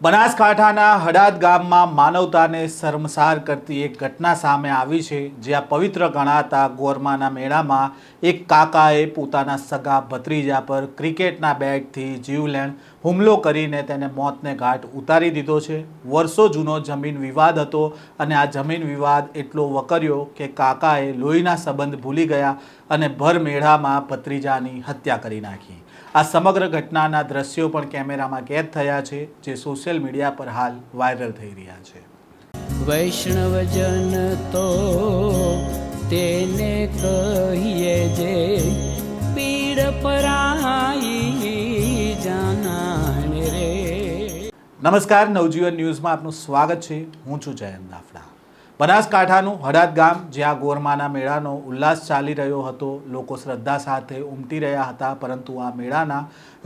બનાસકાંઠાના હડાદ ગામમાં માનવતાને શર્મસાર કરતી એક ઘટના સામે આવી છે, જ્યાં પવિત્ર ગણાતા ગોરમાના મેળામાં એક કાકાએ પોતાના સગા ભત્રીજા પર ક્રિકેટના બેટથી જીવલેણ હુમલો કરીને તેને મોતને ઘાટ ઉતારી દીધો છે। વર્ષો જૂનો જમીન વિવાદ હતો અને આ જમીન વિવાદ એટલો વકર્યો કે કાકાએ લોહીના સંબંધ ભૂલી ગયા અને ભર મેળામાં ભત્રીજાની હત્યા કરી નાખી। આ સમગ્ર ઘટનાના દ્રશ્યો પણ કેમેરામાં કેદ થયા છે, જે સોશિયલ મીડિયા પર હાલ વાયરલ થઈ રહ્યા છે। વૈષ્ણવજન તો તેને કહીએ જે પીડ પરાઈ જાનાને રે। નમસ્કાર, નવજીવન ન્યૂઝમાં આપનું સ્વાગત છે। હું છું જયંત દાફડા। બનાસકાંઠાનું હડાદ ગામ, જ્યાં ગોરમાના મેળાનો ઉલ્લાસ ચાલી રહ્યો હતો, લોકો શ્રદ્ધા સાથે ઉમટી રહ્યા હતા, પરંતુ આ મેળાના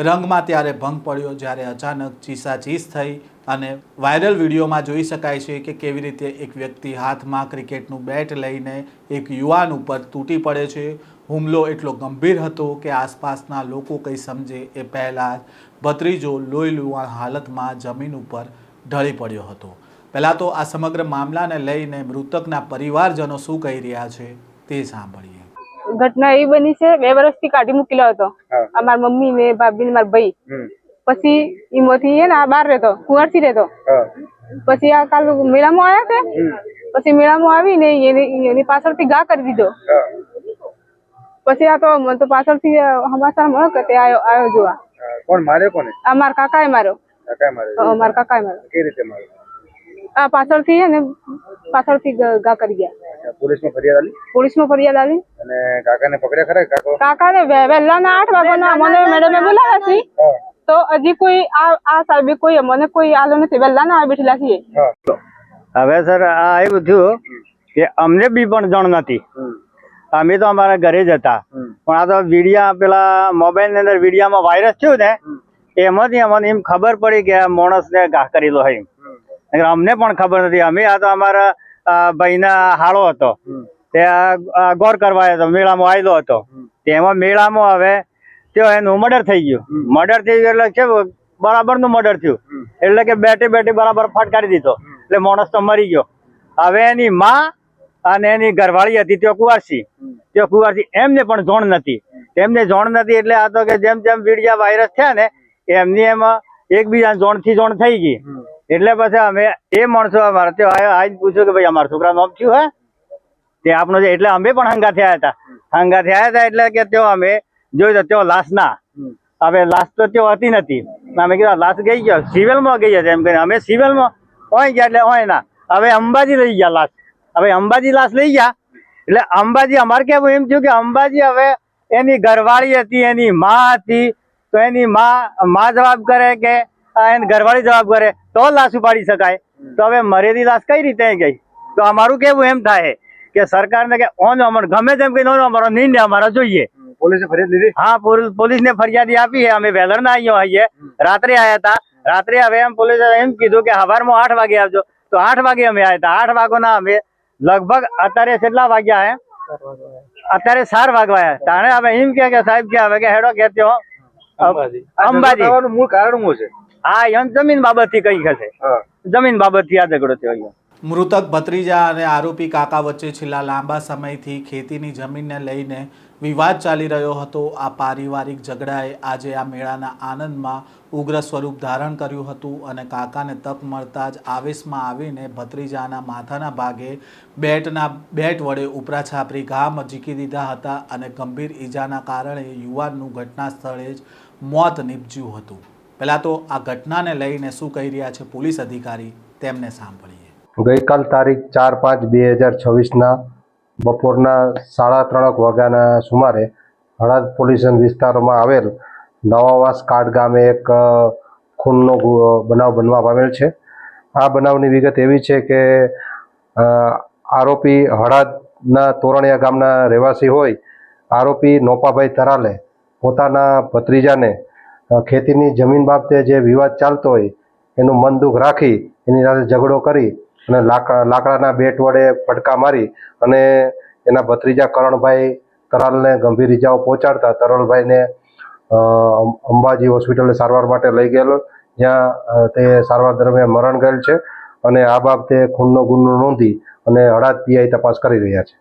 રંગમાં ત્યારે ભંગ પડ્યો જ્યારે અચાનક ચીસાચીસ થઈ અને વાયરલ વિડીયોમાં જોઈ શકાય છે કે કેવી રીતે એક વ્યક્તિ હાથમાં ક્રિકેટનું બેટ લઈને એક યુવાન ઉપર તૂટી પડે છે। હુમલો એટલો ગંભીર હતો કે આસપાસના લોકો કંઈ સમજે એ પહેલાં ભત્રીજો લોહીલુહાણ હાલતમાં જમીન ઉપર ઢળી પડ્યો હતો। પહેલાં તો આ સમગ્ર મામલાને લઈને મૃતકના પરિવારજનો શું કહી રહ્યા છે તે સાંભળીએ। ઘટના એ બની છે, 2 વર્ષથી કાઢી મૂકેલો હતો અમાર મમ્મી ને ભાભી ને માર ભાઈ। પછી ઈમોથી હે ને બહાર રહેતો, કુંવરથી રહેતો। પછી આ કાલ મેળામાં આવ્યા છે, પછી મેળામાં આવીને એની પાછળથી ઘા કરી દીધો। પછી આ તો મને તો પાછળથી સમાચાર મળ્યો કે તે આવ્યો જોવા। કોણ માર્યો? કોને? અમાર કાકાએ માર્યો। કાકાએ માર્યો? અમાર કાકાએ માર્યો। કેવી રીતે માર્યો? આ પાછળથી હે ને પાછળથી ઘા કરી ગયા। પોલીસમાં ફરિયાદ આલી? પોલીસમાં ફરિયાદ આવી અને કાકાને પકડ્યા ખરા? કાકાને વહેલાના 8 વાગ્યાના મને મેડમે બોલાવ્યા છે, તો હજી કોઈ આ સાહેબે કોઈ મને કોઈ આલો નથી। વહેલાના આવી બેઠેલા છીએ। હવે સર આ એવું થયું કે અમને બી પણ જાણ નથી, અમે તો અમારા ઘરે જ હતા, પણ આ તો વિડીયા પેલા મોબાઈલ ની અંદર વિડીયામાં વાયરસ થયું ને, એમાંથી અમને એમ ખબર પડી કે આ માણસને ઘા કરેલો હોય। અમને પણ ખબર નથી। અમે આ તો અમારા ભાઈના હાળો હતો, તે ગોર કરવા આવ્યો હતો, મેળામાં આવેલો હતો। તેમાં મેળામાં હવે એનું મર્ડર થઈ ગયું। મર્ડર થઈ ગયું એટલે કેવું બરાબર નું મર્ડર થયું, એટલે કે બેઠે બરાબર ફટકારી દીધો, એટલે માણસ તો મરી ગયો। હવે એની માં અને એની ઘરવાળી હતી તે કુંવારસી, એમને પણ જોણ નથી। એમને જોણ નથી એટલે આ તો કે જેમ જેમ વિડીયા વાયરસ થયા ને એમની એમાં એકબીજા જોણથી જોણ થઈ ગઈ। એટલે પછી અમે એ માણસો અમારે તે આજ પૂછ્યું કે ભાઈ અમારા છોકરા નોમ થયું હે તે આપણો છે, એટલે અમે પણ હંગાથે આવ્યા હતા। એટલે કે તેઓ અમે જોયું તો તેઓ લાશ ના, હવે લાશ તો તેઓ હતી નથી। અમે કીધું લાશ ગઈ ગયો, સિવિલમાં ગઈ હશે એમ કરીને અમે સિવિલમાં હોય ગયા, એટલે હોય ના હવે અંબાજી લઈ ગયા લાશ। હવે અંબાજી લાશ લઈ ગયા એટલે અંબાજી અમારે કેવું એમ થયું કે અંબાજી હવે એની ઘરવાળી હતી, એની માં હતી, તો એની માં જવાબ કરે કે એની ઘરવાળી જવાબ કરે તો લાશ ઉપાડી શકાય। તો હવે મરેલી લાશ કઈ રીતે ગઈ? તો અમારું કેવું એમ થાય કે સરકારને કે ગમે તેમ કઈ અમારો નિર્ણય અમારો જોઈએ। પોલીસે ફરિયાદ લીધી? હા, પોલીસને ફરિયાદી આપી છે। અમે વેલર ના આવીએ, રાત્રે આવ્યા હતા। રાત્રે હવે એમ પોલીસે એમ કીધું કે સવારમાં 8 વાગે આવજો, તો 8 વાગે અમે આવ્યા હતા। 8 વાગ્યાના અમે લગભગ અત્યારે કેટલા વાગ્યા હે? અત્યારે 4 વાગ્યા। તાણે હવે એમ કે સાહેબ કે હવે કે હેડો કે અંબાજી મૂળ કારણ શું છે? હા, એમ જમીન બાબત થી કઈ હશે, જમીન બાબત થી આ ઝઘડો થયો। મૃતક ભત્રીજા અને આરોપી કાકા વચ્ચે છેલ્લા લાંબા સમયથી ખેતીની જમીનને લઈને વિવાદ ચાલી રહ્યો હતો। આ પારિવારિક ઝઘડાએ આજે આ મેળાના આનંદમાં ઉગ્ર સ્વરૂપ ધારણ કર્યું હતું અને કાકાને તક મળતા જ આવેશમાં આવીને ભત્રીજાના માથાના ભાગે બેટ વડે ઉપરા છાપરી ઘા ઝીકી દીધા હતા અને ગંભીર ઈજાના કારણે યુવાનનું ઘટના સ્થળે જ મોત નીપજ્યું હતું। પહેલાં તો આ ઘટનાને લઈને શું કહી રહ્યા છે પોલીસ અધિકારી, તેમને સાંભળીએ। ગઈકાલ તારીખ 4/5/2026ના બપોરના 3:30 વાગ્યાના સુમારે હળાદ પોલીસ વિસ્તારમાં આવેલ નવાવાસ કાડ ગામે એક ખૂનનો બનાવ બનવા પામેલ છે। આ બનાવની વિગત એવી છે કે આરોપી હળાદના તોરણિયા ગામના રહેવાસી હોય આરોપી નોપાભાઈ તરાલે પોતાના ભત્રીજાને ખેતીની જમીન બાબતે જે વિવાદ ચાલતો હોય એનું મન દુઃખ રાખી એની સાથે ઝઘડો કરી અને લાકડાના બેટ વડે ફટકા મારી અને એના ભત્રીજા કરણભાઈ તરાલને ગંભીર ઇજાઓ પહોંચાડતા તરલભાઈને અંબાજી હોસ્પિટલે સારવાર માટે લઈ ગયેલો। જ્યાં તે સારવાર દરમિયાન મરણ ગયેલ છે અને આ બાબતે ખૂનનો ગુનો નોંધી અને હળાદ પીઆઈ તપાસ કરી રહ્યા છે.